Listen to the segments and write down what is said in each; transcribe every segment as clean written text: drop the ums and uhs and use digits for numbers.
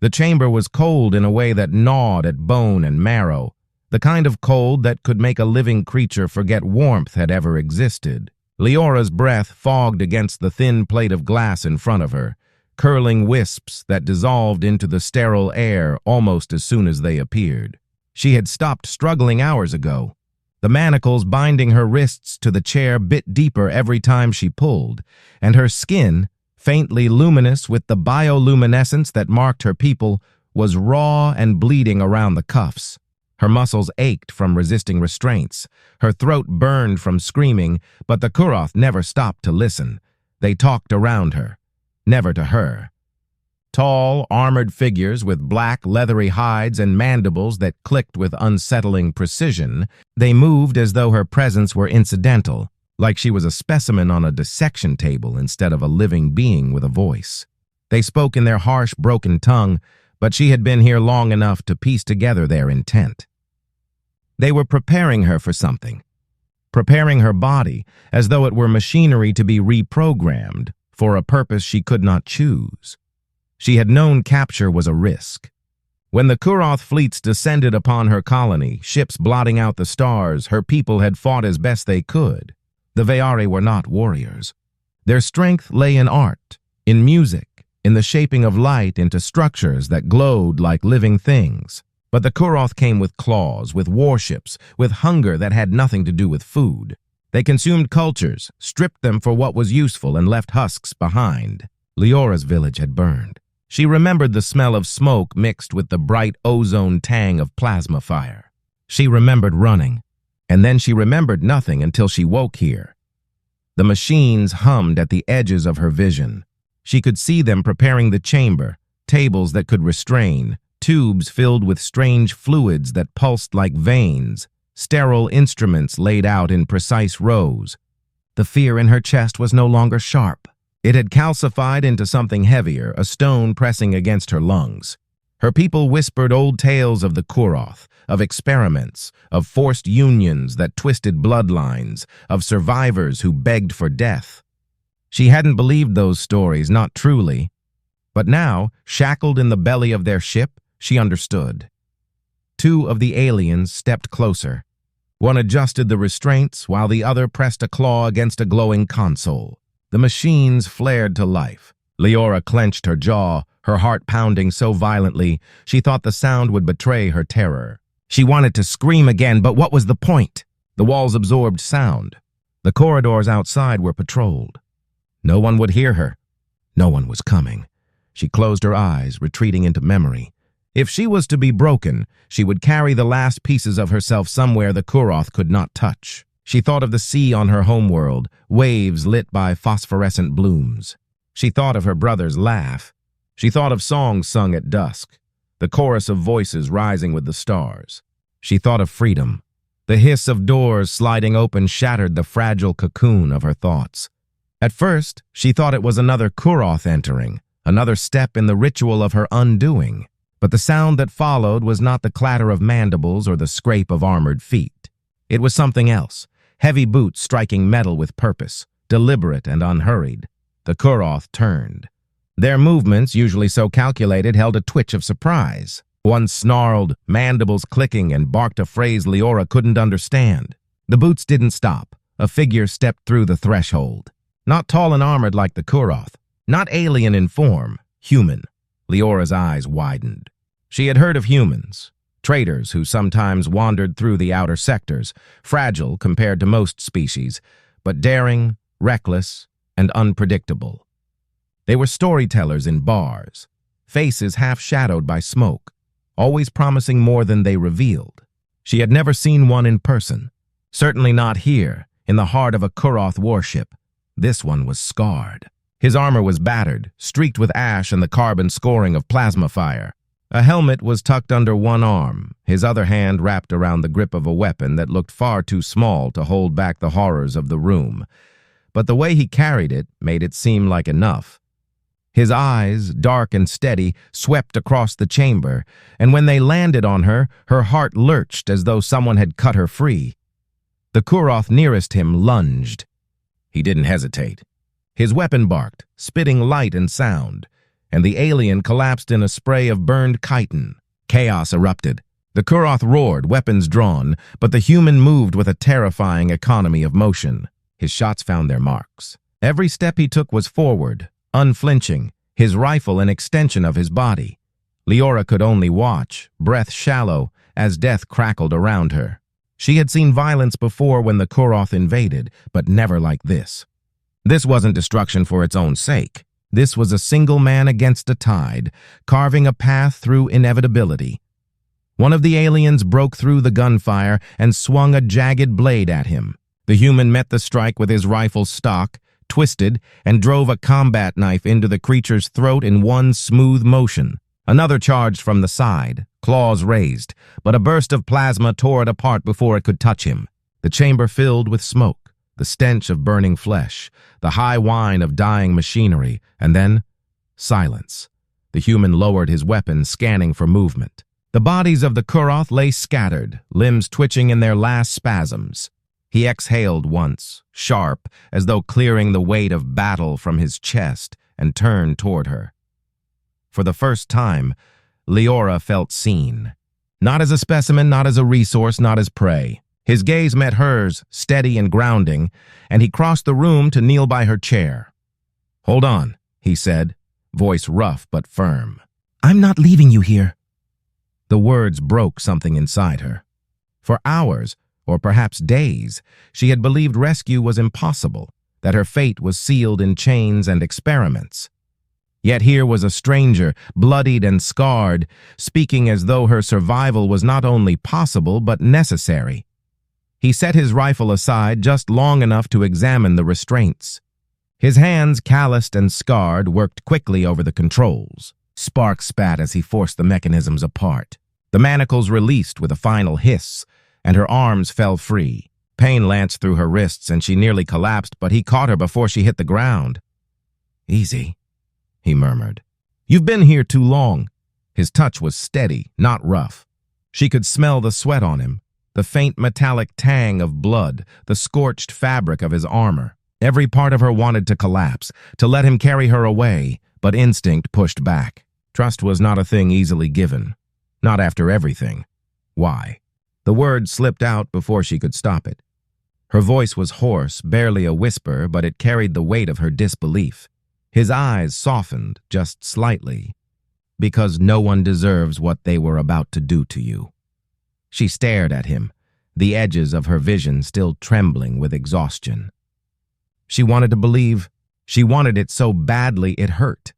The chamber was cold in a way that gnawed at bone and marrow, the kind of cold that could make a living creature forget warmth had ever existed. Leora's breath fogged against the thin plate of glass in front of her, curling wisps that dissolved into the sterile air almost as soon as they appeared. She had stopped struggling hours ago. The manacles binding her wrists to the chair bit deeper every time she pulled, and her skin, faintly luminous with the bioluminescence that marked her people, was raw and bleeding around the cuffs. Her muscles ached from resisting restraints. Her throat burned from screaming, but the Kuroth never stopped to listen. They talked around her, never to her. Tall, armored figures with black, leathery hides and mandibles that clicked with unsettling precision, they moved as though her presence were incidental, like she was a specimen on a dissection table instead of a living being with a voice. They spoke in their harsh, broken tongue, but she had been here long enough to piece together their intent. They were preparing her for something, preparing her body as though it were machinery to be reprogrammed for a purpose she could not choose. She had known capture was a risk. When the Kuroth fleets descended upon her colony, ships blotting out the stars, her people had fought as best they could. The Veari were not warriors. Their strength lay in art, in music, in the shaping of light into structures that glowed like living things. But the Kuroth came with claws, with warships, with hunger that had nothing to do with food. They consumed cultures, stripped them for what was useful, and left husks behind. Leora's village had burned. She remembered the smell of smoke mixed with the bright ozone tang of plasma fire. She remembered running, and then she remembered nothing until she woke here. The machines hummed at the edges of her vision. She could see them preparing the chamber, tables that could restrain, tubes filled with strange fluids that pulsed like veins, sterile instruments laid out in precise rows. The fear in her chest was no longer sharp. It had calcified into something heavier, a stone pressing against her lungs. Her people whispered old tales of the Kuroth, of experiments, of forced unions that twisted bloodlines, of survivors who begged for death. She hadn't believed those stories, not truly. But now, shackled in the belly of their ship, she understood. Two of the aliens stepped closer. One adjusted the restraints, while the other pressed a claw against a glowing console. The machines flared to life. Leora clenched her jaw, her heart pounding so violently she thought the sound would betray her terror. She wanted to scream again, but what was the point? The walls absorbed sound. The corridors outside were patrolled. No one would hear her. No one was coming. She closed her eyes, retreating into memory. If she was to be broken, she would carry the last pieces of herself somewhere the Kuroth could not touch. She thought of the sea on her homeworld, waves lit by phosphorescent blooms. She thought of her brother's laugh. She thought of songs sung at dusk, the chorus of voices rising with the stars. She thought of freedom. The hiss of doors sliding open shattered the fragile cocoon of her thoughts. At first, she thought it was another Kuroth entering, another step in the ritual of her undoing. But the sound that followed was not the clatter of mandibles or the scrape of armored feet. It was something else, heavy boots striking metal with purpose, deliberate and unhurried. The Kuroth turned. Their movements, usually so calculated, held a twitch of surprise. One snarled, mandibles clicking, and barked a phrase Leora couldn't understand. The boots didn't stop. A figure stepped through the threshold. Not tall and armored like the Kuroth, not alien in form, human. Leora's eyes widened. She had heard of humans, traders who sometimes wandered through the outer sectors, fragile compared to most species, but daring, reckless, and unpredictable. They were storytellers in bars, faces half-shadowed by smoke, always promising more than they revealed. She had never seen one in person, certainly not here, in the heart of a Kuroth warship. This one was scarred. His armor was battered, streaked with ash and the carbon scoring of plasma fire. A helmet was tucked under one arm, his other hand wrapped around the grip of a weapon that looked far too small to hold back the horrors of the room. But the way he carried it made it seem like enough. His eyes, dark and steady, swept across the chamber, and when they landed on her, her heart lurched as though someone had cut her free. The Kuroth nearest him lunged. He didn't hesitate. His weapon barked, spitting light and sound, and the alien collapsed in a spray of burned chitin. Chaos erupted. The Kuroth roared, weapons drawn, but the human moved with a terrifying economy of motion. His shots found their marks. Every step he took was forward, unflinching, his rifle an extension of his body. Leora could only watch, breath shallow, as death crackled around her. She had seen violence before when the Kuroth invaded, but never like this. This wasn't destruction for its own sake. This was a single man against a tide, carving a path through inevitability. One of the aliens broke through the gunfire and swung a jagged blade at him. The human met the strike with his rifle stock, twisted, and drove a combat knife into the creature's throat in one smooth motion. Another charged from the side, claws raised, but a burst of plasma tore it apart before it could touch him. The chamber filled with smoke, the stench of burning flesh, the high whine of dying machinery, and then silence. The human lowered his weapon, scanning for movement. The bodies of the Kuroth lay scattered, limbs twitching in their last spasms. He exhaled once, sharp, as though clearing the weight of battle from his chest, and turned toward her. For the first time, Leora felt seen. Not as a specimen, not as a resource, not as prey. His gaze met hers, steady and grounding, and he crossed the room to kneel by her chair. "Hold on," he said, voice rough but firm. "I'm not leaving you here." The words broke something inside her. For hours, or perhaps days, she had believed rescue was impossible, that her fate was sealed in chains and experiments. Yet here was a stranger, bloodied and scarred, speaking as though her survival was not only possible but necessary. He set his rifle aside just long enough to examine the restraints. His hands, calloused and scarred, worked quickly over the controls. Sparks spat as he forced the mechanisms apart. The manacles released with a final hiss, and her arms fell free. Pain lanced through her wrists, and she nearly collapsed, but he caught her before she hit the ground. "Easy," he murmured. "You've been here too long." His touch was steady, not rough. She could smell the sweat on him, the faint metallic tang of blood, the scorched fabric of his armor. Every part of her wanted to collapse, to let him carry her away, but instinct pushed back. Trust was not a thing easily given. Not after everything. Why? The word slipped out before she could stop it. Her voice was hoarse, barely a whisper, but it carried the weight of her disbelief. His eyes softened, just slightly. "Because no one deserves what they were about to do to you." She stared at him, the edges of her vision still trembling with exhaustion. She wanted to believe. She wanted it so badly it hurt.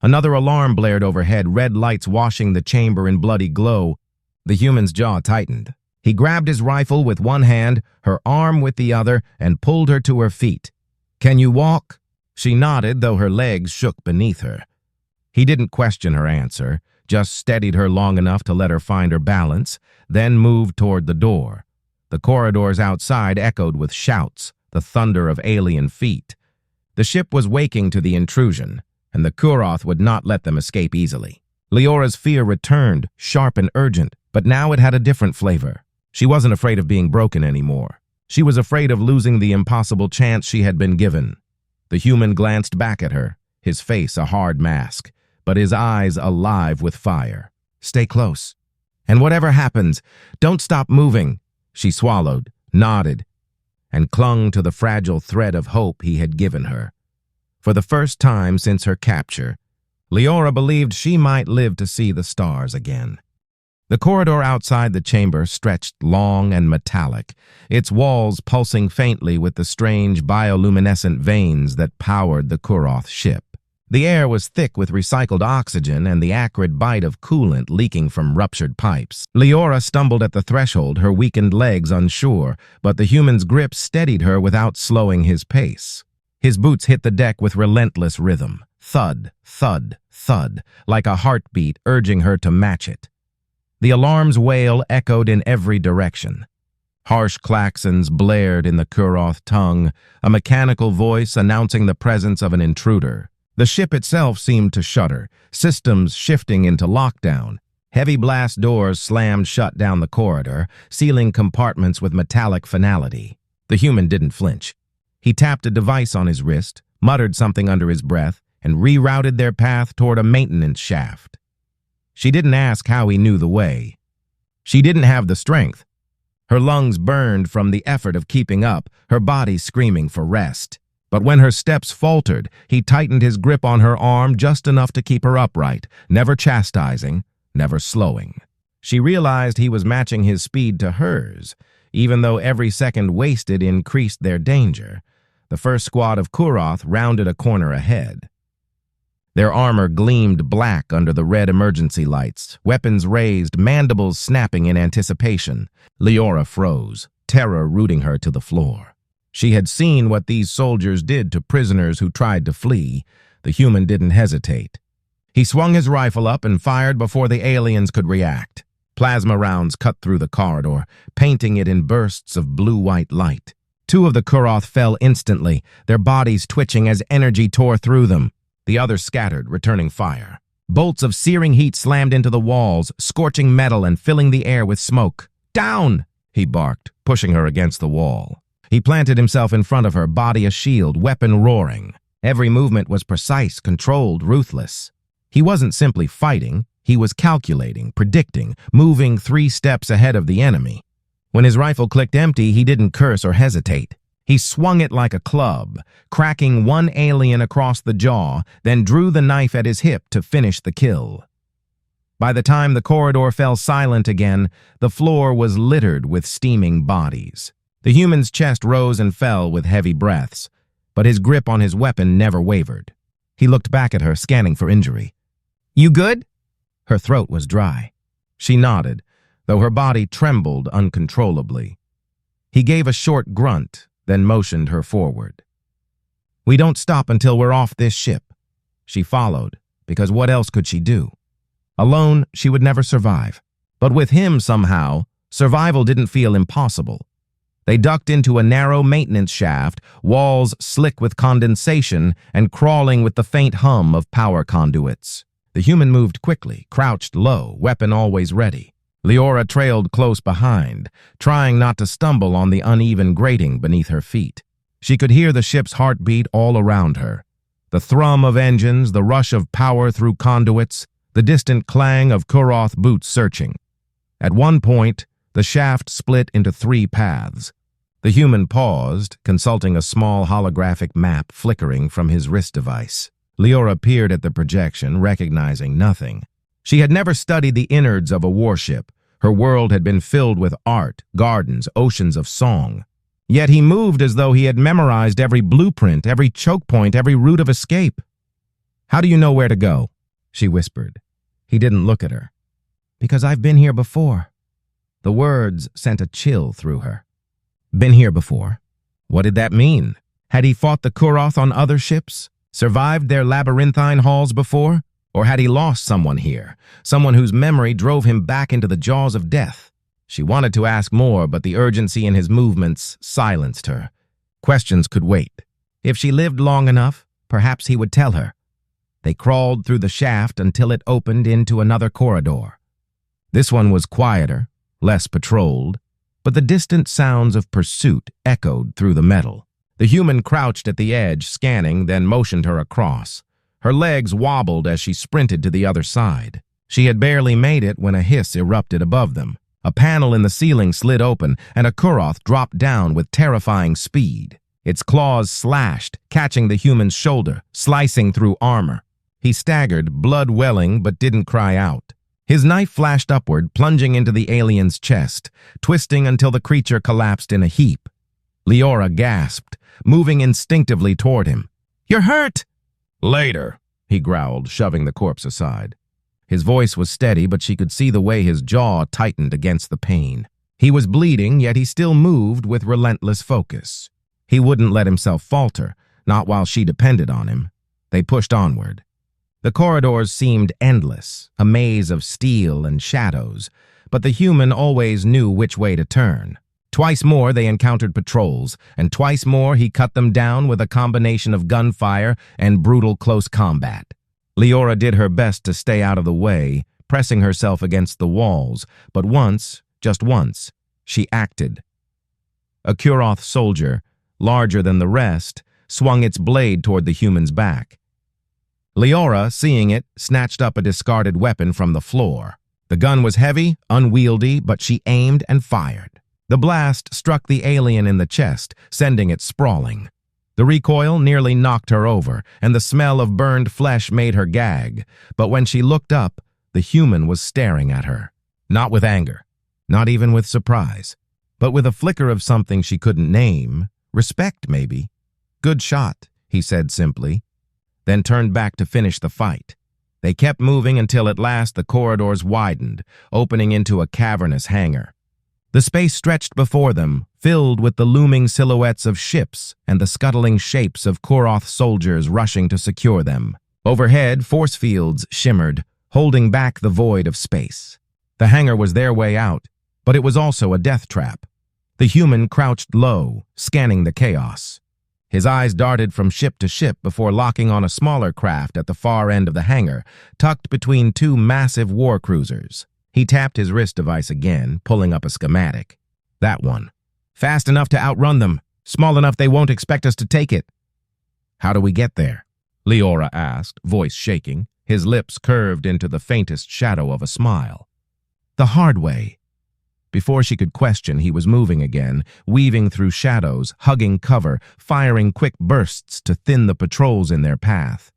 Another alarm blared overhead, red lights washing the chamber in bloody glow. The human's jaw tightened. He grabbed his rifle with one hand, her arm with the other, and pulled her to her feet. "Can you walk?" She nodded, though her legs shook beneath her. He didn't question her answer, just steadied her long enough to let her find her balance, then moved toward the door. The corridors outside echoed with shouts, the thunder of alien feet. The ship was waking to the intrusion, and the Kuroth would not let them escape easily. Leora's fear returned, sharp and urgent, but now it had a different flavor. She wasn't afraid of being broken anymore. She was afraid of losing the impossible chance she had been given. The human glanced back at her, his face a hard mask, but his eyes alive with fire. "Stay close. And whatever happens, don't stop moving." She swallowed, nodded, and clung to the fragile thread of hope he had given her. For the first time since her capture, Leora believed she might live to see the stars again. The corridor outside the chamber stretched long and metallic, its walls pulsing faintly with the strange bioluminescent veins that powered the Kuroth ship. The air was thick with recycled oxygen and the acrid bite of coolant leaking from ruptured pipes. Leora stumbled at the threshold, her weakened legs unsure, but the human's grip steadied her without slowing his pace. His boots hit the deck with relentless rhythm. Thud, thud, thud, like a heartbeat urging her to match it. The alarm's wail echoed in every direction. Harsh klaxons blared in the Kuroth tongue, a mechanical voice announcing the presence of an intruder. The ship itself seemed to shudder, systems shifting into lockdown. Heavy blast doors slammed shut down the corridor, sealing compartments with metallic finality. The human didn't flinch. He tapped a device on his wrist, muttered something under his breath, and rerouted their path toward a maintenance shaft. She didn't ask how he knew the way. She didn't have the strength. Her lungs burned from the effort of keeping up, her body screaming for rest. But when her steps faltered, he tightened his grip on her arm just enough to keep her upright, never chastising, never slowing. She realized he was matching his speed to hers, even though every second wasted increased their danger. The first squad of Kuroth rounded a corner ahead. Their armor gleamed black under the red emergency lights, weapons raised, mandibles snapping in anticipation. Leora froze, terror rooting her to the floor. She had seen what these soldiers did to prisoners who tried to flee. The human didn't hesitate. He swung his rifle up and fired before the aliens could react. Plasma rounds cut through the corridor, painting it in bursts of blue-white light. Two of the Kuroth fell instantly, their bodies twitching as energy tore through them. The others scattered, returning fire. Bolts of searing heat slammed into the walls, scorching metal and filling the air with smoke. "Down!" he barked, pushing her against the wall. He planted himself in front of her, body a shield, weapon roaring. Every movement was precise, controlled, ruthless. He wasn't simply fighting, he was calculating, predicting, moving 3 steps ahead of the enemy. When his rifle clicked empty, he didn't curse or hesitate. He swung it like a club, cracking one alien across the jaw, then drew the knife at his hip to finish the kill. By the time the corridor fell silent again, the floor was littered with steaming bodies. The human's chest rose and fell with heavy breaths, but his grip on his weapon never wavered. He looked back at her, scanning for injury. "You good?" Her throat was dry. She nodded, though her body trembled uncontrollably. He gave a short grunt, then motioned her forward. "We don't stop until we're off this ship." She followed, because what else could she do? Alone, she would never survive. But with him, somehow, survival didn't feel impossible. They ducked into a narrow maintenance shaft, walls slick with condensation and crawling with the faint hum of power conduits. The human moved quickly, crouched low, weapon always ready. Leora trailed close behind, trying not to stumble on the uneven grating beneath her feet. She could hear the ship's heartbeat all around her. The thrum of engines, the rush of power through conduits, the distant clang of Kuroth boots searching. At one point, the shaft split into 3 paths. The human paused, consulting a small holographic map flickering from his wrist device. Leora peered at the projection, recognizing nothing. She had never studied the innards of a warship. Her world had been filled with art, gardens, oceans of song. Yet he moved as though he had memorized every blueprint, every choke point, every route of escape. "How do you know where to go?" she whispered. He didn't look at her. "Because I've been here before." The words sent a chill through her. Been here before? What did that mean? Had he fought the Kuroth on other ships? Survived their labyrinthine halls before? Or had he lost someone here? Someone whose memory drove him back into the jaws of death? She wanted to ask more, but the urgency in his movements silenced her. Questions could wait. If she lived long enough, perhaps he would tell her. They crawled through the shaft until it opened into another corridor. This one was quieter, less patrolled, but the distant sounds of pursuit echoed through the metal. The human crouched at the edge, scanning, then motioned her across. Her legs wobbled as she sprinted to the other side. She had barely made it when a hiss erupted above them. A panel in the ceiling slid open, and a Kuroth dropped down with terrifying speed. Its claws slashed, catching the human's shoulder, slicing through armor. He staggered, blood welling, but didn't cry out. His knife flashed upward, plunging into the alien's chest, twisting until the creature collapsed in a heap. Leora gasped, moving instinctively toward him. "You're hurt!" "Later," he growled, shoving the corpse aside. His voice was steady, but she could see the way his jaw tightened against the pain. He was bleeding, yet he still moved with relentless focus. He wouldn't let himself falter, not while she depended on him. They pushed onward. The corridors seemed endless, a maze of steel and shadows, but the human always knew which way to turn. Twice more they encountered patrols, and twice more he cut them down with a combination of gunfire and brutal close combat. Leora did her best to stay out of the way, pressing herself against the walls, but once, just once, she acted. A Kuroth soldier, larger than the rest, swung its blade toward the human's back. Leora, seeing it, snatched up a discarded weapon from the floor. The gun was heavy, unwieldy, but she aimed and fired. The blast struck the alien in the chest, sending it sprawling. The recoil nearly knocked her over, and the smell of burned flesh made her gag. But when she looked up, the human was staring at her. Not with anger, not even with surprise, but with a flicker of something she couldn't name. Respect, maybe. "Good shot," he said simply, then turned back to finish the fight. They kept moving until at last the corridors widened, opening into a cavernous hangar. The space stretched before them, filled with the looming silhouettes of ships and the scuttling shapes of Koroth soldiers rushing to secure them. Overhead, force fields shimmered, holding back the void of space. The hangar was their way out, but it was also a death trap. The human crouched low, scanning the chaos. His eyes darted from ship to ship before locking on a smaller craft at the far end of the hangar, tucked between two massive war cruisers. He tapped his wrist device again, pulling up a schematic. That one. "Fast enough to outrun them, small enough they won't expect us to take it." "How do we get there?" Leora asked, voice shaking, his lips curved into the faintest shadow of a smile. "The hard way." Before she could question, he was moving again, weaving through shadows, hugging cover, firing quick bursts to thin the patrols in their path.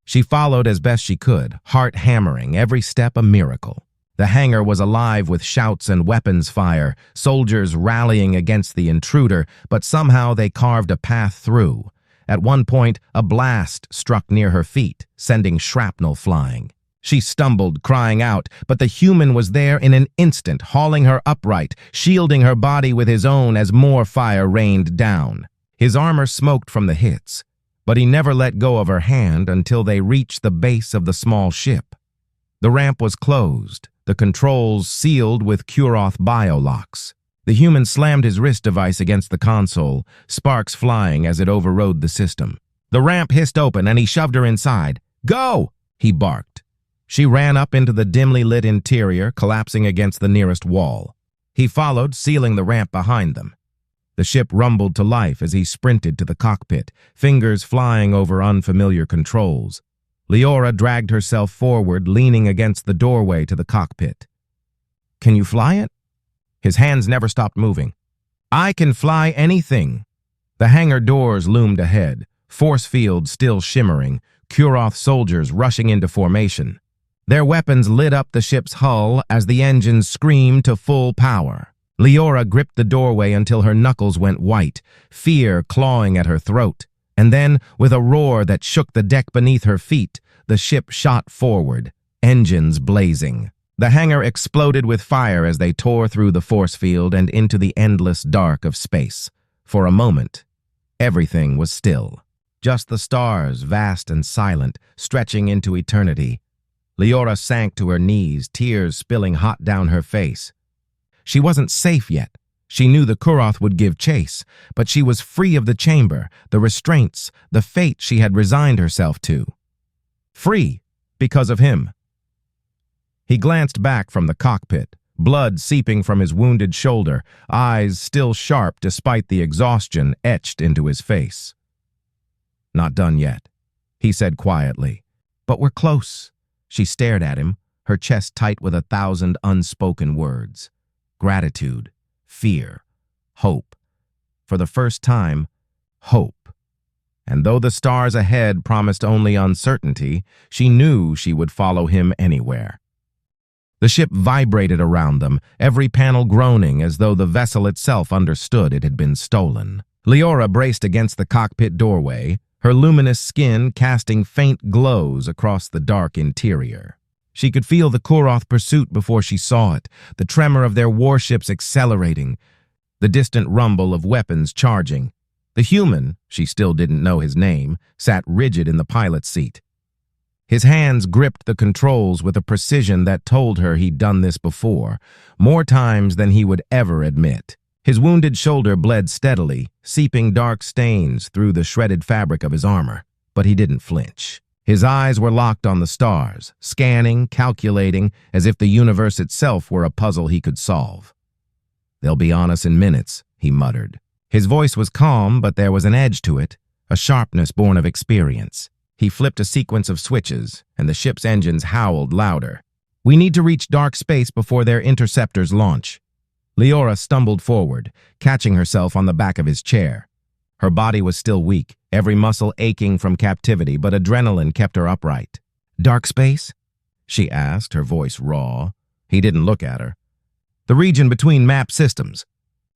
She followed as best she could, heart hammering, every step a miracle. The hangar was alive with shouts and weapons fire, soldiers rallying against the intruder, but somehow they carved a path through. At one point, a blast struck near her feet, sending shrapnel flying. She stumbled, crying out, but the human was there in an instant, hauling her upright, shielding her body with his own as more fire rained down. His armor smoked from the hits, but he never let go of her hand until they reached the base of the small ship. The ramp was closed, the controls sealed with Koroth biolocks. The human slammed his wrist device against the console, sparks flying as it overrode the system. The ramp hissed open and he shoved her inside. "Go!" he barked. She ran up into the dimly lit interior, collapsing against the nearest wall. He followed, sealing the ramp behind them. The ship rumbled to life as he sprinted to the cockpit, fingers flying over unfamiliar controls. Leora dragged herself forward, leaning against the doorway to the cockpit. "Can you fly it?" His hands never stopped moving. "I can fly anything." The hangar doors loomed ahead, force fields still shimmering, Koroth soldiers rushing into formation. Their weapons lit up the ship's hull as the engines screamed to full power. Leora gripped the doorway until her knuckles went white, fear clawing at her throat. And then, with a roar that shook the deck beneath her feet, the ship shot forward, engines blazing. The hangar exploded with fire as they tore through the force field and into the endless dark of space. For a moment, everything was still. Just the stars, vast and silent, stretching into eternity. Leora sank to her knees, tears spilling hot down her face. She wasn't safe yet. She knew the Koroth would give chase, but she was free of the chamber, the restraints, the fate she had resigned herself to. Free because of him. He glanced back from the cockpit, blood seeping from his wounded shoulder, eyes still sharp despite the exhaustion etched into his face. "Not done yet," he said quietly. "But we're close." She stared at him, her chest tight with 1,000 unspoken words. Gratitude, fear, hope. For the first time, hope. And though the stars ahead promised only uncertainty, she knew she would follow him anywhere. The ship vibrated around them, every panel groaning as though the vessel itself understood it had been stolen. Leora braced against the cockpit doorway, her luminous skin casting faint glows across the dark interior. She could feel the Koroth pursuit before she saw it, the tremor of their warships accelerating, the distant rumble of weapons charging. The human, she still didn't know his name, sat rigid in the pilot's seat. His hands gripped the controls with a precision that told her he'd done this before, more times than he would ever admit. His wounded shoulder bled steadily, seeping dark stains through the shredded fabric of his armor, but he didn't flinch. His eyes were locked on the stars, scanning, calculating, as if the universe itself were a puzzle he could solve. "They'll be on us in minutes," he muttered. His voice was calm, but there was an edge to it, a sharpness born of experience. He flipped a sequence of switches, and the ship's engines howled louder. "We need to reach dark space before their interceptors launch." Leora stumbled forward, catching herself on the back of his chair. Her body was still weak, every muscle aching from captivity, but adrenaline kept her upright. "Dark space?" she asked, her voice raw. He didn't look at her. "The region between map systems.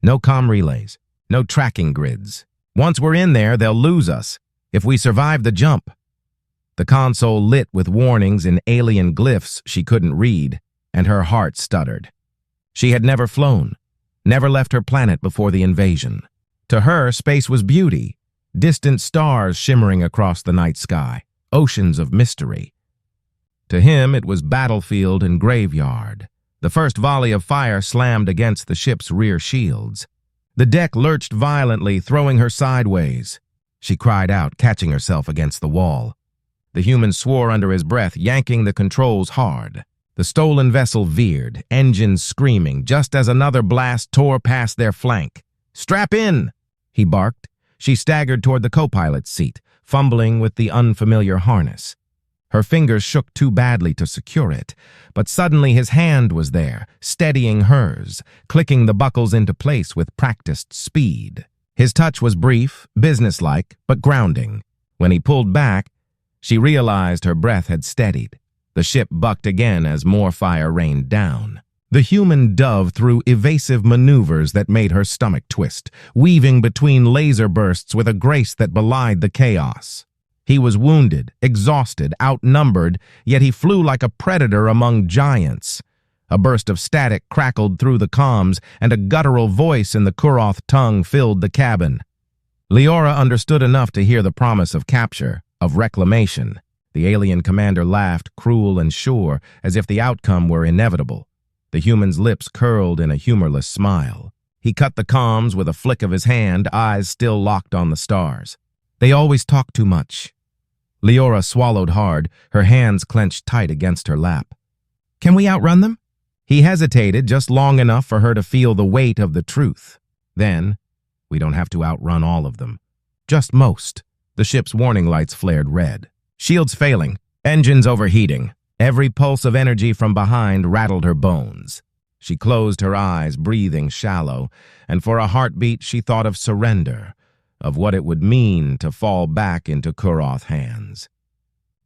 No comm relays, no tracking grids. Once we're in there, they'll lose us, if we survive the jump." The console lit with warnings in alien glyphs she couldn't read, and her heart stuttered. She had never flown, never left her planet before the invasion. To her, space was beauty, distant stars shimmering across the night sky, oceans of mystery. To him, it was battlefield and graveyard. The first volley of fire slammed against the ship's rear shields. The deck lurched violently, throwing her sideways. She cried out, catching herself against the wall. The human swore under his breath, yanking the controls hard. The stolen vessel veered, engines screaming, just as another blast tore past their flank. "Strap in!" he barked. She staggered toward the co-pilot's seat, fumbling with the unfamiliar harness. Her fingers shook too badly to secure it, but suddenly his hand was there, steadying hers, clicking the buckles into place with practiced speed. His touch was brief, businesslike, but grounding. When he pulled back, she realized her breath had steadied. The ship bucked again as more fire rained down. The human dove through evasive maneuvers that made her stomach twist, weaving between laser bursts with a grace that belied the chaos. He was wounded, exhausted, outnumbered, yet he flew like a predator among giants. A burst of static crackled through the comms, and a guttural voice in the Kuroth tongue filled the cabin. Leora understood enough to hear the promise of capture, of reclamation. The alien commander laughed, cruel and sure, as if the outcome were inevitable. The human's lips curled in a humorless smile. He cut the comms with a flick of his hand, eyes still locked on the stars. "They always talk too much." Leora swallowed hard, her hands clenched tight against her lap. "Can we outrun them?" He hesitated just long enough for her to feel the weight of the truth. Then, "We don't have to outrun all of them. Just most." The ship's warning lights flared red. Shields failing, engines overheating. Every pulse of energy from behind rattled her bones. She closed her eyes, breathing shallow, and for a heartbeat she thought of surrender, of what it would mean to fall back into Kuroth hands.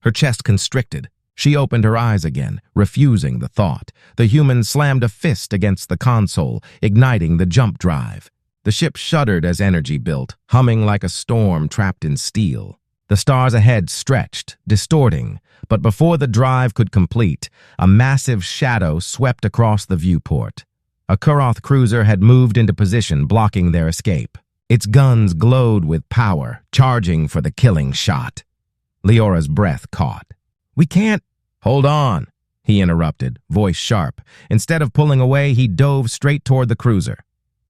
Her chest constricted. She opened her eyes again, refusing the thought. The human slammed a fist against the console, igniting the jump drive. The ship shuddered as energy built, humming like a storm trapped in steel. The stars ahead stretched, distorting, but before the drive could complete, a massive shadow swept across the viewport. A Kuroth cruiser had moved into position, blocking their escape. Its guns glowed with power, charging for the killing shot. Leora's breath caught. "We can't—" "Hold on," he interrupted, voice sharp. Instead of pulling away, he dove straight toward the cruiser.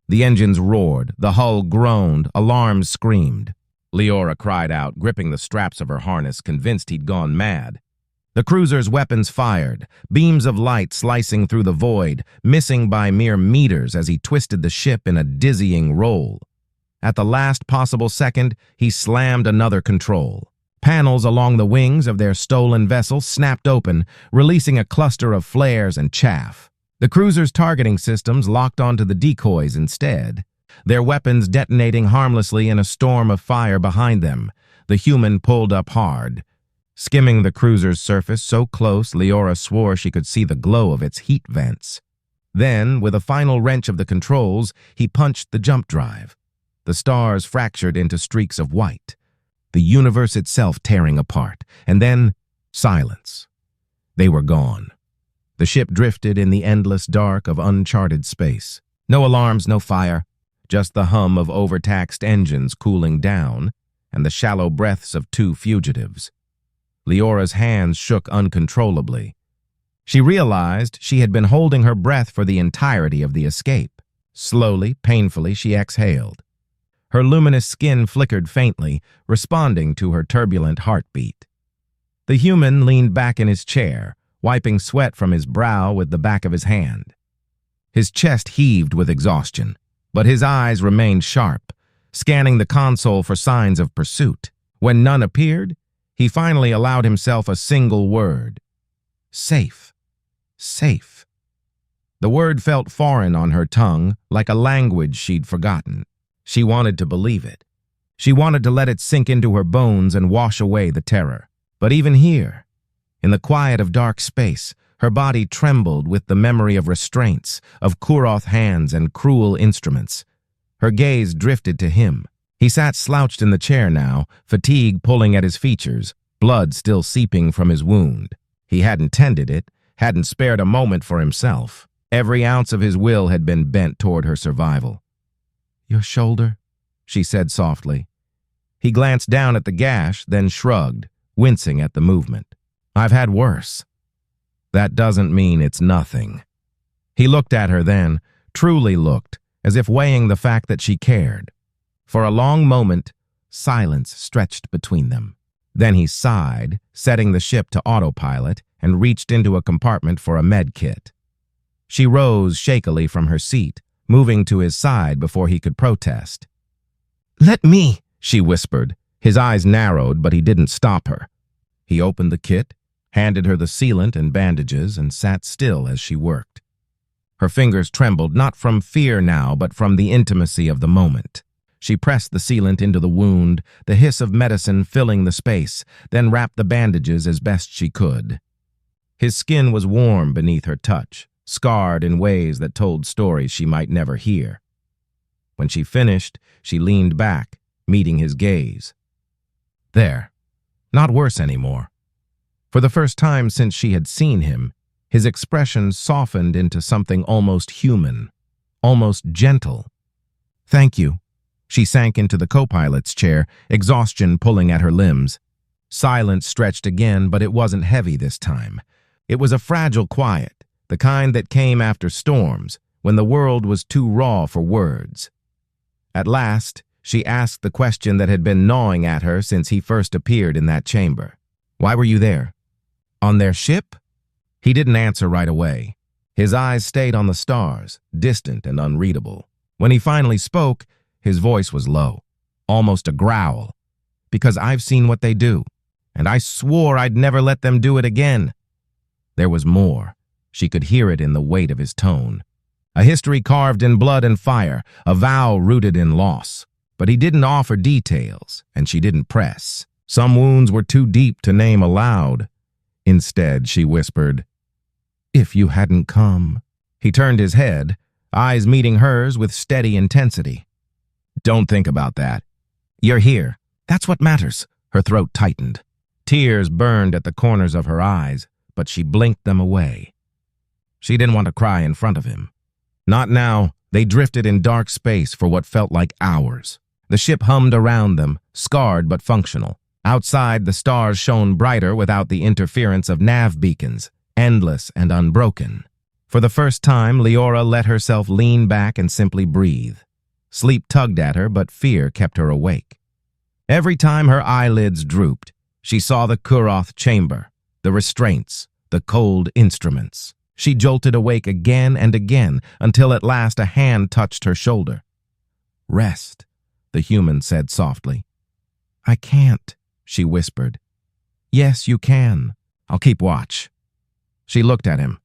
The engines roared, the hull groaned, alarms screamed. Leora cried out, gripping the straps of her harness, convinced he'd gone mad. The cruiser's weapons fired, beams of light slicing through the void, missing by mere meters as he twisted the ship in a dizzying roll. At the last possible second, he slammed another control. Panels along the wings of their stolen vessel snapped open, releasing a cluster of flares and chaff. The cruiser's targeting systems locked onto the decoys instead, their weapons detonating harmlessly in a storm of fire behind them. The human pulled up hard, skimming the cruiser's surface so close Leora swore she could see the glow of its heat vents. Then, with a final wrench of the controls, he punched the jump drive. The stars fractured into streaks of white, the universe itself tearing apart, and then silence. They were gone. The ship drifted in the endless dark of uncharted space. No alarms, no fire, just the hum of overtaxed engines cooling down and the shallow breaths of two fugitives. Leora's hands shook uncontrollably. She realized she had been holding her breath for the entirety of the escape. Slowly, painfully, she exhaled. Her luminous skin flickered faintly, responding to her turbulent heartbeat. The human leaned back in his chair, wiping sweat from his brow with the back of his hand. His chest heaved with exhaustion, but his eyes remained sharp, scanning the console for signs of pursuit. When none appeared, He finally allowed himself a single word. Safe. Safe. The word felt foreign on her tongue, like a language she'd forgotten. She wanted to believe it. She wanted to let it sink into her bones and wash away the terror. But even here, in the quiet of dark space, her body trembled with the memory of restraints, of Kuroth hands and cruel instruments. Her gaze drifted to him. He sat slouched in the chair now, fatigue pulling at his features, blood still seeping from his wound. He hadn't tended it, hadn't spared a moment for himself. Every ounce of his will had been bent toward her survival. "Your shoulder," she said softly. He glanced down at the gash, then shrugged, wincing at the movement. "I've had worse." "That doesn't mean it's nothing." He looked at her then, truly looked, as if weighing the fact that she cared. For a long moment, silence stretched between them. Then he sighed, setting the ship to autopilot, and reached into a compartment for a med kit. She rose shakily from her seat, moving to his side before he could protest. "Let me," she whispered. His eyes narrowed, but he didn't stop her. He opened the kit, handed her the sealant and bandages, and sat still as she worked. Her fingers trembled, not from fear now, but from the intimacy of the moment. She pressed the sealant into the wound, the hiss of medicine filling the space, then wrapped the bandages as best she could. His skin was warm beneath her touch, scarred in ways that told stories she might never hear. When she finished, she leaned back, meeting his gaze. There. Not worse anymore. For the first time since she had seen him, his expression softened into something almost human, almost gentle. "Thank you." She sank into the co-pilot's chair, exhaustion pulling at her limbs. Silence stretched again, but it wasn't heavy this time. It was a fragile quiet, the kind that came after storms, when the world was too raw for words. At last, she asked the question that had been gnawing at her since he first appeared in that chamber. "Why were you there? On their ship?" He didn't answer right away. His eyes stayed on the stars, distant and unreadable. When he finally spoke, his voice was low, almost a growl. "Because I've seen what they do, and I swore I'd never let them do it again." There was more. She could hear it in the weight of his tone. A history carved in blood and fire, a vow rooted in loss. But he didn't offer details, and she didn't press. Some wounds were too deep to name aloud. Instead, she whispered, "If you hadn't come." He turned his head, eyes meeting hers with steady intensity. "Don't think about that. You're here. That's what matters." Her throat tightened. Tears burned at the corners of her eyes, but she blinked them away. She didn't want to cry in front of him. Not now. They drifted in dark space for what felt like hours. The ship hummed around them, scarred but functional. Outside, the stars shone brighter without the interference of nav beacons, endless and unbroken. For the first time, Leora let herself lean back and simply breathe. Sleep tugged at her, but fear kept her awake. Every time her eyelids drooped, she saw the Kuroth chamber, the restraints, the cold instruments. She jolted awake again and again until at last a hand touched her shoulder. "Rest," the human said softly. "I can't," she whispered. "Yes, you can. I'll keep watch." She looked at him,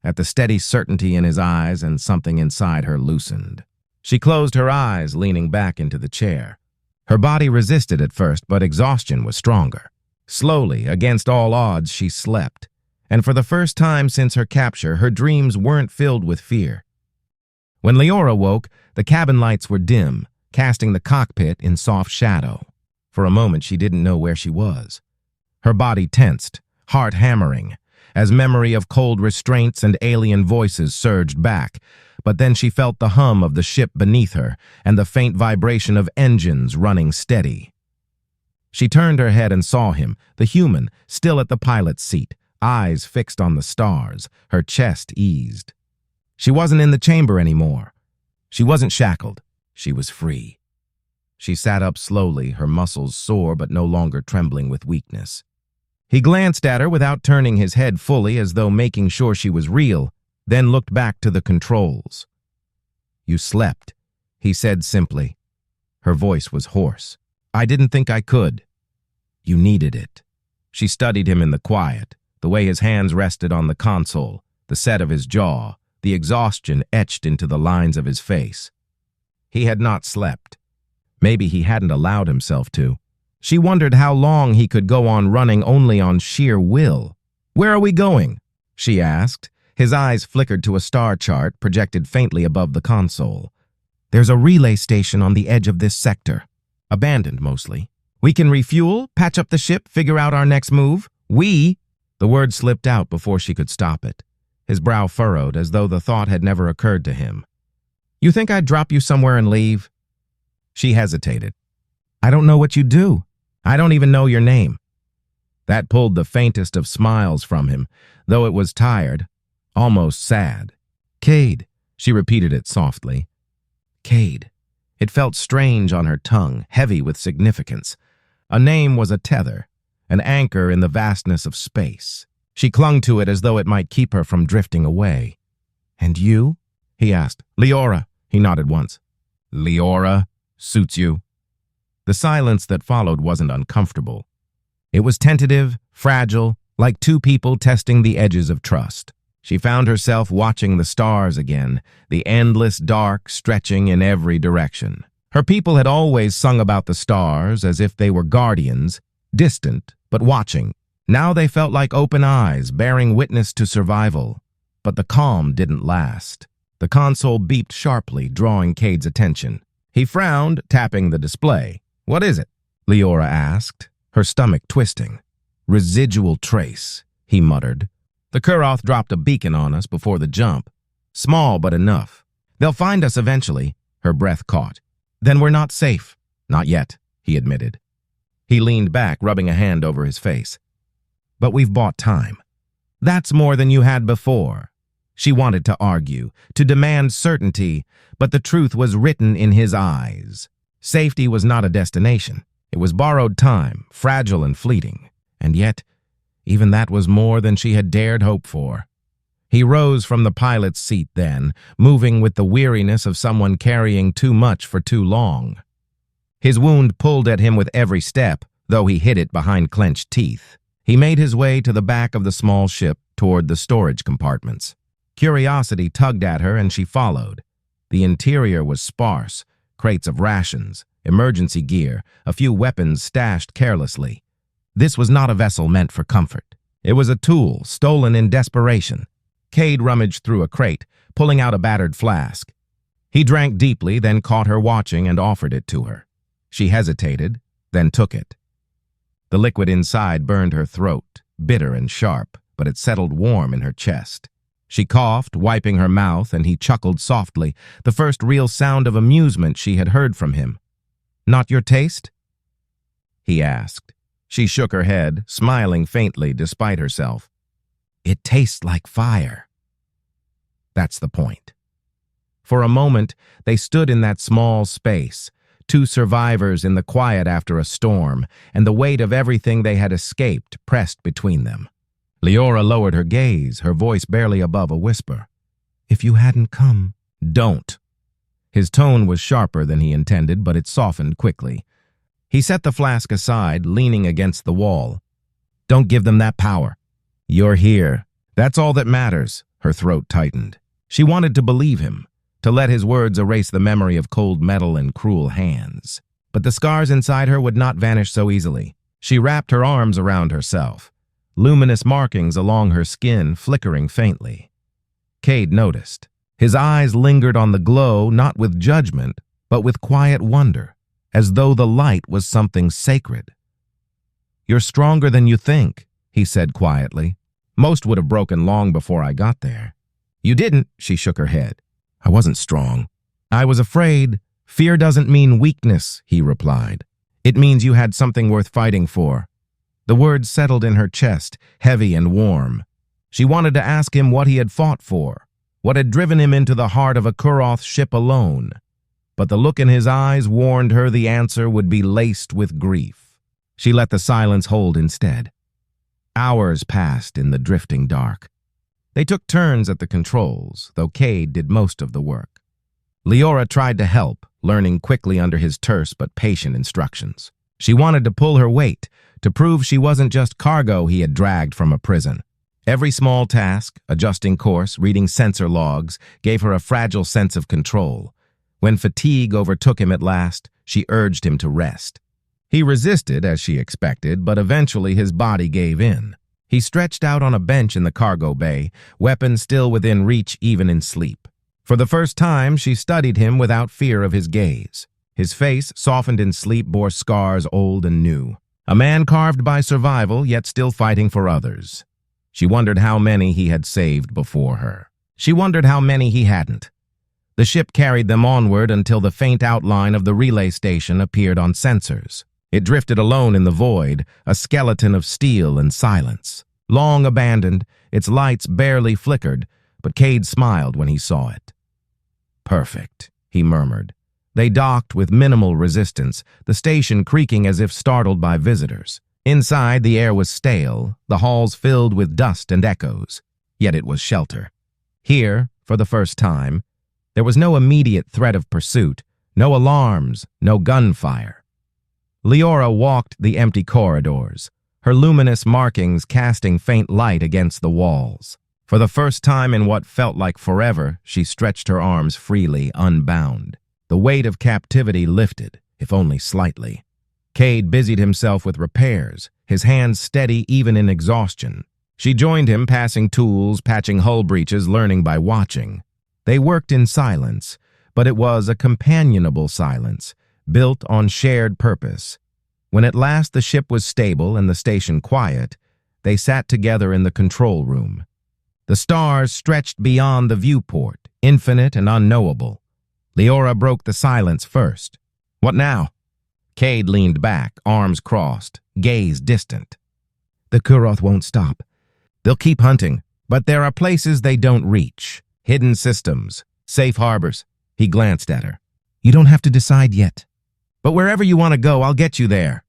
at the steady certainty in his eyes, and something inside her loosened. She closed her eyes, leaning back into the chair. Her body resisted at first, but exhaustion was stronger. Slowly, against all odds, she slept. And for the first time since her capture, her dreams weren't filled with fear. When Leora woke, the cabin lights were dim, casting the cockpit in soft shadow. For a moment, she didn't know where she was. Her body tensed, heart hammering, as memory of cold restraints and alien voices surged back. But then she felt the hum of the ship beneath her and the faint vibration of engines running steady. She turned her head and saw him, the human, still at the pilot's seat, eyes fixed on the stars, her chest eased. She wasn't in the chamber anymore. She wasn't shackled. She was free. She sat up slowly, her muscles sore but no longer trembling with weakness. He glanced at her without turning his head fully, as though making sure she was real, then looked back to the controls. "You slept," he said simply. Her voice was hoarse. "I didn't think I could." "You needed it." She studied him in the quiet, the way his hands rested on the console, the set of his jaw, the exhaustion etched into the lines of his face. He had not slept. Maybe he hadn't allowed himself to. She wondered how long he could go on running only on sheer will. "Where are we going?" she asked. His eyes flickered to a star chart projected faintly above the console. "There's a relay station on the edge of this sector. Abandoned, mostly. We can refuel, patch up the ship, figure out our next move. The word slipped out before she could stop it. His brow furrowed as though the thought had never occurred to him. "You think I'd drop you somewhere and leave?" She hesitated. "I don't know what you'd do. I don't even know your name." That pulled the faintest of smiles from him, though it was tired, almost sad. "Cade," she repeated it softly. Cade. It felt strange on her tongue, heavy with significance. A name was a tether, an anchor in the vastness of space. She clung to it as though it might keep her from drifting away. "And you?" he asked. "Leora," he nodded once. "Leora suits you." The silence that followed wasn't uncomfortable. It was tentative, fragile, like two people testing the edges of trust. She found herself watching the stars again, the endless dark stretching in every direction. Her people had always sung about the stars as if they were guardians, distant but watching. Now they felt like open eyes, bearing witness to survival. But the calm didn't last. The console beeped sharply, drawing Cade's attention. He frowned, tapping the display. "What is it?" Leora asked, her stomach twisting. "Residual trace," he muttered. "The Kuroth dropped a beacon on us before the jump. Small, but enough. They'll find us eventually." Her breath caught. "Then we're not safe." "Not yet," he admitted. He leaned back, rubbing a hand over his face. "But we've bought time." "That's more than you had before." She wanted to argue, to demand certainty, but the truth was written in his eyes. Safety was not a destination. It was borrowed time, fragile and fleeting. And yet, even that was more than she had dared hope for. He rose from the pilot's seat then, moving with the weariness of someone carrying too much for too long. His wound pulled at him with every step, though he hid it behind clenched teeth. He made his way to the back of the small ship toward the storage compartments. Curiosity tugged at her and she followed. The interior was sparse, crates of rations, emergency gear, a few weapons stashed carelessly. This was not a vessel meant for comfort. It was a tool stolen in desperation. Cade rummaged through a crate, pulling out a battered flask. He drank deeply, then caught her watching and offered it to her. She hesitated, then took it. The liquid inside burned her throat, bitter and sharp, but it settled warm in her chest. She coughed, wiping her mouth, and he chuckled softly, the first real sound of amusement she had heard from him. "Not your taste?" he asked. She shook her head, smiling faintly despite herself. "It tastes like fire." That's the point. For a moment, they stood in that small space, two survivors in the quiet after a storm, and the weight of everything they had escaped pressed between them. Leora lowered her gaze, her voice barely above a whisper. "If you hadn't come..." "Don't." His tone was sharper than he intended, but it softened quickly. He set the flask aside, leaning against the wall. "Don't give them that power. You're here. That's all that matters." Her throat tightened. She wanted to believe him, to let his words erase the memory of cold metal and cruel hands. But the scars inside her would not vanish so easily. She wrapped her arms around herself, luminous markings along her skin flickering faintly. Cade noticed. His eyes lingered on the glow, not with judgment, but with quiet wonder, as though the light was something sacred. "You're stronger than you think," he said quietly. "Most would have broken long before I got there." "You didn't," she shook her head. "I wasn't strong. I was afraid." "Fear doesn't mean weakness," he replied. "It means you had something worth fighting for." The words settled in her chest, heavy and warm. She wanted to ask him what he had fought for, what had driven him into the heart of a Kuroth ship alone. But the look in his eyes warned her the answer would be laced with grief. She let the silence hold instead. Hours passed in the drifting dark. They took turns at the controls, though Cade did most of the work. Leora tried to help, learning quickly under his terse but patient instructions. She wanted to pull her weight, to prove she wasn't just cargo he had dragged from a prison. Every small task, adjusting course, reading sensor logs, gave her a fragile sense of control. When fatigue overtook him at last, she urged him to rest. He resisted, as she expected, but eventually his body gave in. He stretched out on a bench in the cargo bay, weapon still within reach even in sleep. For the first time, she studied him without fear of his gaze. His face, softened in sleep, bore scars old and new. A man carved by survival, yet still fighting for others. She wondered how many he had saved before her. She wondered how many he hadn't. The ship carried them onward until the faint outline of the relay station appeared on sensors. It drifted alone in the void, a skeleton of steel and silence. Long abandoned, its lights barely flickered, but Cade smiled when he saw it. "Perfect," he murmured. They docked with minimal resistance, the station creaking as if startled by visitors. Inside, the air was stale, the halls filled with dust and echoes. Yet it was shelter. Here, for the first time, there was no immediate threat of pursuit, no alarms, no gunfire. Leora walked the empty corridors, her luminous markings casting faint light against the walls. For the first time in what felt like forever, she stretched her arms freely, unbound. The weight of captivity lifted, if only slightly. Cade busied himself with repairs, his hands steady even in exhaustion. She joined him, passing tools, patching hull breaches, learning by watching. They worked in silence, but it was a companionable silence, built on shared purpose. When at last the ship was stable and the station quiet, they sat together in the control room. The stars stretched beyond the viewport, infinite and unknowable. Leora broke the silence first. "What now?" Cade leaned back, arms crossed, gaze distant. "The Kuroth won't stop. They'll keep hunting, but there are places they don't reach. Hidden systems, safe harbors." He glanced at her. "You don't have to decide yet. But wherever you want to go, I'll get you there."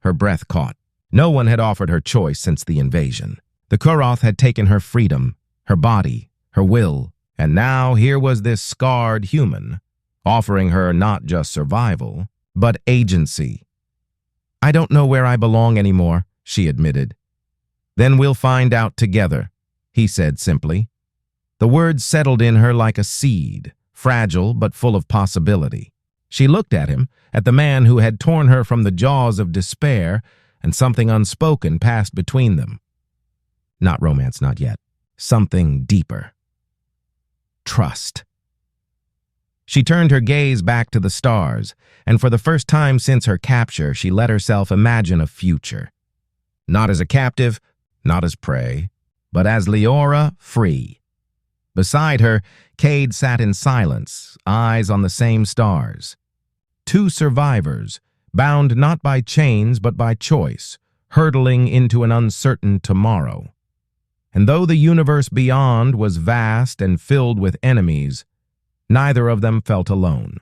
Her breath caught. No one had offered her choice since the invasion. The Kuroth had taken her freedom, her body, her will, and now here was this scarred human, offering her not just survival, but agency. "I don't know where I belong anymore," she admitted. "Then we'll find out together," he said simply. The words settled in her like a seed, fragile but full of possibility. She looked at him, at the man who had torn her from the jaws of despair, and something unspoken passed between them. Not romance, not yet. Something deeper. Trust. She turned her gaze back to the stars, and for the first time since her capture, she let herself imagine a future. Not as a captive, not as prey, but as Leora, free. Beside her, Cade sat in silence, eyes on the same stars. Two survivors, bound not by chains but by choice, hurtling into an uncertain tomorrow. And though the universe beyond was vast and filled with enemies, neither of them felt alone.